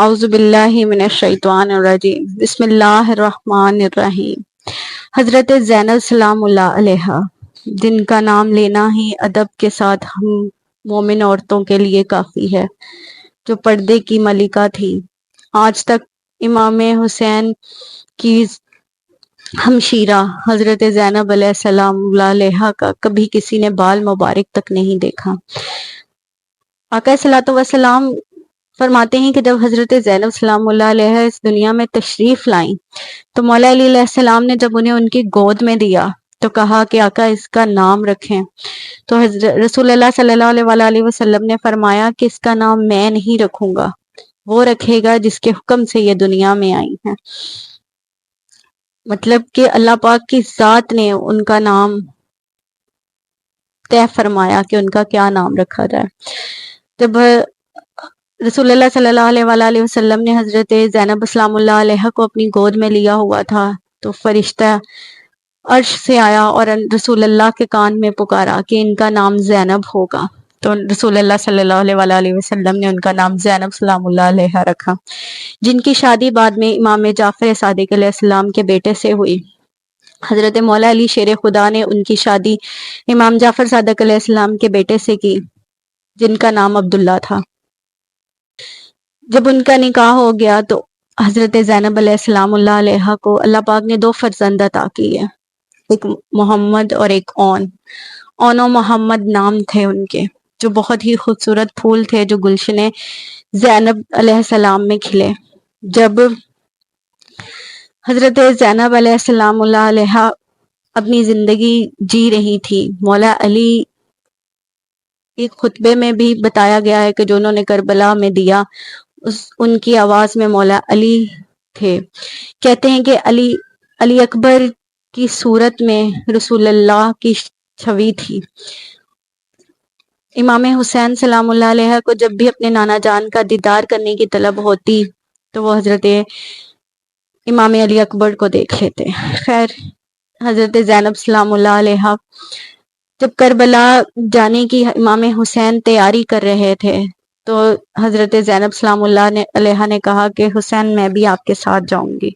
اعوذ باللہ من الشیطان الرجیم بسم اللہ الرحمن الرحیم۔ حضرت زینب سلام اللہ علیہا، جن کا نام لینا ہی ادب کے ساتھ ہم مومن عورتوں کے لیے کافی ہے، جو پردے کی ملکہ تھی۔ آج تک امام حسین کی ہمشیرہ حضرت زینب علیہ السلام علیہا کا کبھی کسی نے بال مبارک تک نہیں دیکھا۔ آقا صلی اللہ علیہ وسلم فرماتے ہیں کہ جب حضرت زینب سلام اللہ علیہ اس دنیا میں تشریف لائیں تو مولا علی علیہ السلام نے جب انہیں ان کی گود میں دیا تو کہا کہ آقا اس کا نام رکھیں، تو رسول اللہ صلی اللہ علیہ وآلہ وسلم نے فرمایا کہ اس کا نام میں نہیں رکھوں گا، وہ رکھے گا جس کے حکم سے یہ دنیا میں آئی ہیں۔ مطلب کہ اللہ پاک کی ذات نے ان کا نام طے فرمایا کہ ان کا کیا نام رکھا جائے۔ جب رسول اللہ صلی اللہ علیہ وآلہ وسلم نے حضرت زینب سلام اللہ علیہ کو اپنی گود میں لیا ہوا تھا تو فرشتہ عرش سے آیا اور رسول اللہ کے کان میں پکارا کہ ان کا نام زینب ہوگا، تو رسول اللہ صلی اللہ علیہ وآلہ وسلم نے ان کا نام زینب سلام اللہ علیہ رکھا، جن کی شادی بعد میں امام جعفر صادق علیہ السلام کے بیٹے سے ہوئی۔ حضرت مولا علی شیر خدا نے ان کی شادی امام جعفر صادق علیہ السلام کے بیٹے سے کی، جن کا نام عبداللہ تھا۔ جب ان کا نکاح ہو گیا تو حضرت زینب علیہ السلام اللہ علیہ کو اللہ پاک نے 2 فرزند عطا کیے، ایک محمد اور ایک اون و محمد نام تھے ان کے، جو بہت ہی خوبصورت پھول تھے جو گلشن زینب علیہ السلام میں کھلے۔ جب حضرت زینب علیہ السلام اللہ علیہ اپنی زندگی جی رہی تھی، مولا علی ایک خطبے میں بھی بتایا گیا ہے کہ جو انہوں نے کربلا میں دیا، ان کی آواز میں مولا علی تھے۔ کہتے ہیں کہ علی اکبر کی صورت میں رسول اللہ کی چھوی تھی۔ امام حسین سلام اللہ علیہ کو جب بھی اپنے نانا جان کا دیدار کرنے کی طلب ہوتی تو وہ حضرت امام علی اکبر کو دیکھ لیتے۔ خیر، حضرت زینب سلام اللہ علیہ جب کربلا جانے کی امام حسین تیاری کر رہے تھے تو حضرت زینب سلام اللہ علیہ نے کہا کہ حسین میں بھی آپ کے ساتھ جاؤں گی،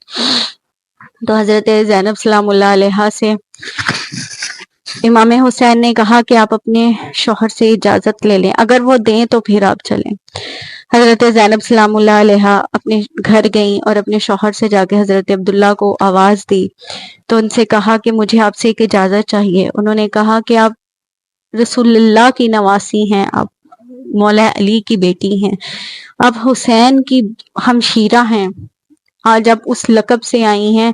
تو حضرت زینب سلام اللہ علیہ سے امام حسین نے کہا کہ آپ اپنے شوہر سے اجازت لے لیں، اگر وہ دیں تو پھر آپ چلیں۔ حضرت زینب سلام اللہ علیہ اپنے گھر گئیں اور اپنے شوہر سے جا کے حضرت عبداللہ کو آواز دی تو ان سے کہا کہ مجھے آپ سے ایک اجازت چاہیے۔ انہوں نے کہا کہ آپ رسول اللہ کی نواسی ہیں، آپ مولا علی کی بیٹی ہیں، آپ حسین کی ہمشیرہ ہیں، آج آپ اس لقب سے آئی ہیں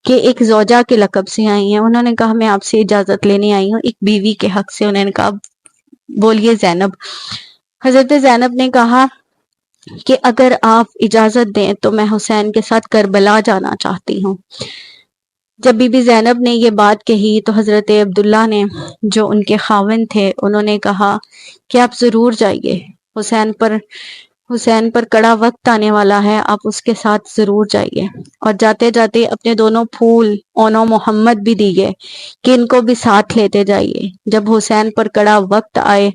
کہ ایک زوجہ کے لقب سے آئی ہیں۔ انہوں نے کہا میں آپ سے اجازت لینے آئی ہوں ایک بیوی کے حق سے۔ انہوں نے کہا بولیے زینب۔ حضرت زینب نے کہا کہ اگر آپ اجازت دیں تو میں حسین کے ساتھ کربلا جانا چاہتی ہوں۔ جب بی بی زینب نے یہ بات کہی تو حضرت عبداللہ نے جو ان کے خاوند تھے انہوں نے کہا کہ آپ ضرور جائیے، حسین پر کڑا وقت آنے والا ہے، آپ اس کے ساتھ ضرور جائیے۔ اور جاتے جاتے اپنے 2 پھول اون و محمد بھی دیے کہ ان کو بھی ساتھ لیتے جائیے، جب حسین پر کڑا وقت آئے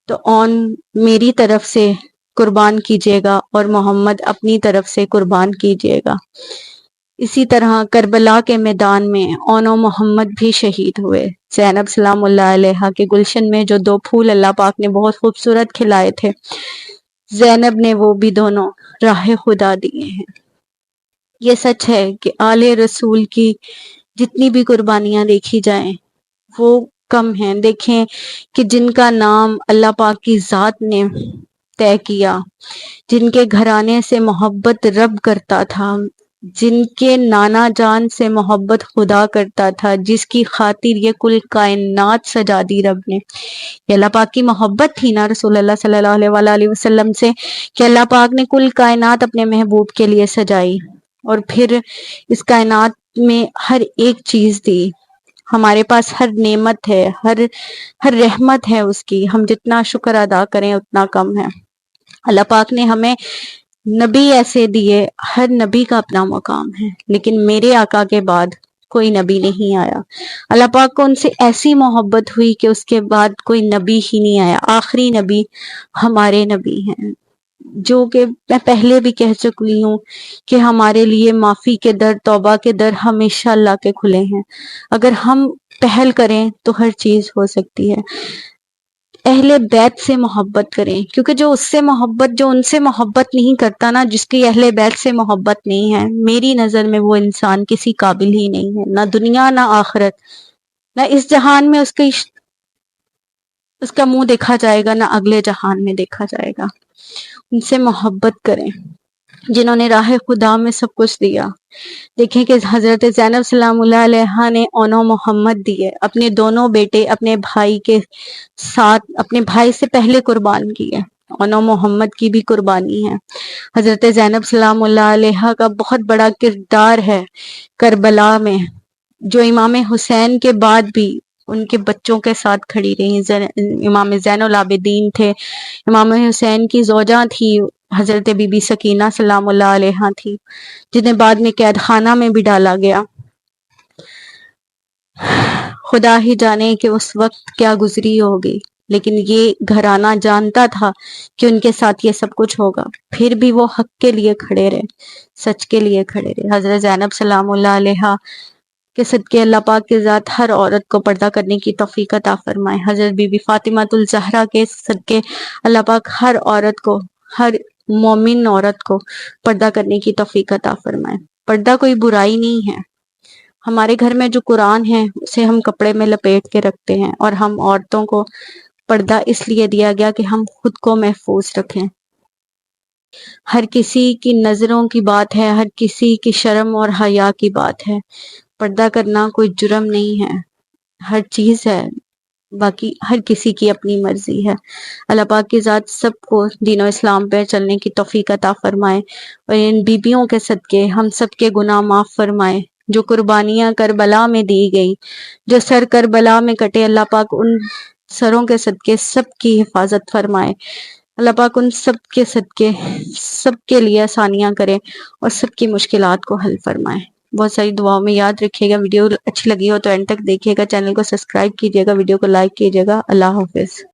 تو اون میری طرف سے قربان کیجیے گا اور محمد اپنی طرف سے قربان کیجیے گا۔ اسی طرح کربلا کے میدان میں اون و محمد بھی شہید ہوئے۔ زینب سلام اللہ علیہ کے گلشن میں جو 2 پھول اللہ پاک نے بہت خوبصورت کھلائے تھے، زینب نے وہ بھی دونوں راہ خدا دیے ہیں۔ یہ سچ ہے کہ آل رسول کی جتنی بھی قربانیاں دیکھی جائیں وہ کم ہیں۔ دیکھیں کہ جن کا نام اللہ پاک کی ذات نے طے کیا، جن کے گھرانے سے محبت رب کرتا تھا، جن کے نانا جان سے محبت خدا کرتا تھا، جس کی خاطر یہ کل کائنات سجا دی رب نے، یہ اللہ پاک کی محبت تھی نا رسول اللہ صلی اللہ علیہ وآلہ وسلم سے، کہ اللہ پاک نے کل کائنات اپنے محبوب کے لیے سجائی اور پھر اس کائنات میں ہر ایک چیز دی۔ ہمارے پاس ہر نعمت ہے، ہر رحمت ہے اس کی، ہم جتنا شکر ادا کریں اتنا کم ہے۔ اللہ پاک نے ہمیں نبی ایسے دیے، ہر نبی کا اپنا مقام ہے، لیکن میرے آقا کے بعد کوئی نبی نہیں آیا۔ اللہ پاک کو ان سے ایسی محبت ہوئی کہ اس کے بعد کوئی نبی ہی نہیں آیا، آخری نبی ہمارے نبی ہیں۔ جو کہ میں پہلے بھی کہہ چکی ہوں کہ ہمارے لیے معافی کے در، توبہ کے در ہمیشہ اللہ کے کھلے ہیں. اگر ہم پہل کریں تو ہر چیز ہو سکتی ہے. اہل بیت سے محبت کریں، کیونکہ جو ان سے محبت نہیں کرتا نا، جس کی اہل بیت سے محبت نہیں ہے، میری نظر میں وہ انسان کسی قابل ہی نہیں ہے، نہ دنیا نہ آخرت، نہ اس جہان میں اس کا منہ دیکھا جائے گا، نہ اگلے جہان میں دیکھا جائے گا. ان سے محبت کریں جنہوں نے راہ خدا میں سب کچھ دیا. دیکھیں کہ حضرت زینب سلام اللہ علیہا نے اونو محمد دیے، اپنے دونوں بیٹے اپنے بھائی کے ساتھ، اپنے بھائی سے پہلے قربان کیے. اونو محمد کی بھی قربانی ہے. حضرت زینب سلام اللہ علیہا کا بہت بڑا کردار ہے کربلا میں، جو امام حسین کے بعد بھی ان کے بچوں کے ساتھ کھڑی رہی. امام زین العابدین تھے، امام حسین کی زوجہ تھی حضرت بی بی سکینہ سلام اللہ علیہا تھی، جنہیں بعد میں قید خانہ میں بھی ڈالا گیا. خدا ہی جانے کہ اس وقت کیا گزری ہوگی، لیکن یہ گھرانہ جانتا تھا کہ ان کے ساتھ یہ سب کچھ ہوگا، پھر بھی وہ حق کے لیے کھڑے رہے، سچ کے لیے کھڑے رہے. حضرت زینب سلام اللہ علیہا کے صدقے اللہ پاک کی ذات ہر عورت کو پردہ کرنے کی توفیق عطا فرمائے. حضرت بی بی فاطمہ الزہرا کے صدقے اللہ پاک ہر عورت کو، ہر مومن عورت کو پردہ کرنے کی توفیق عطا فرمائے. پردہ کوئی برائی نہیں ہے. ہمارے گھر میں جو قرآن ہے اسے ہم کپڑے میں لپیٹ کے رکھتے ہیں، اور ہم عورتوں کو پردہ اس لیے دیا گیا کہ ہم خود کو محفوظ رکھیں. ہر کسی کی نظروں کی بات ہے، ہر کسی کی شرم اور حیا کی بات ہے. پردہ کرنا کوئی جرم نہیں ہے، ہر چیز ہے، باقی ہر کسی کی اپنی مرضی ہے. اللہ پاک کی ذات سب کو دین و اسلام پہ چلنے کی توفیق عطا فرمائے، اور ان بیبیوں کے صدقے ہم سب کے گناہ معاف فرمائے. جو قربانیاں کربلا میں دی گئی، جو سر کربلا میں کٹے، اللہ پاک ان سروں کے صدقے سب کی حفاظت فرمائے. اللہ پاک ان سب کے صدقے سب کے لیے آسانیاں کرے اور سب کی مشکلات کو حل فرمائے. بہت ساری دعاؤں میں یاد رکھیے گا. ویڈیو اچھی لگی ہو تو اینڈ تک دیکھیے گا. چینل کو سبسکرائب کیجیے گا، ویڈیو کو لائک کیجیے گا. اللہ حافظ.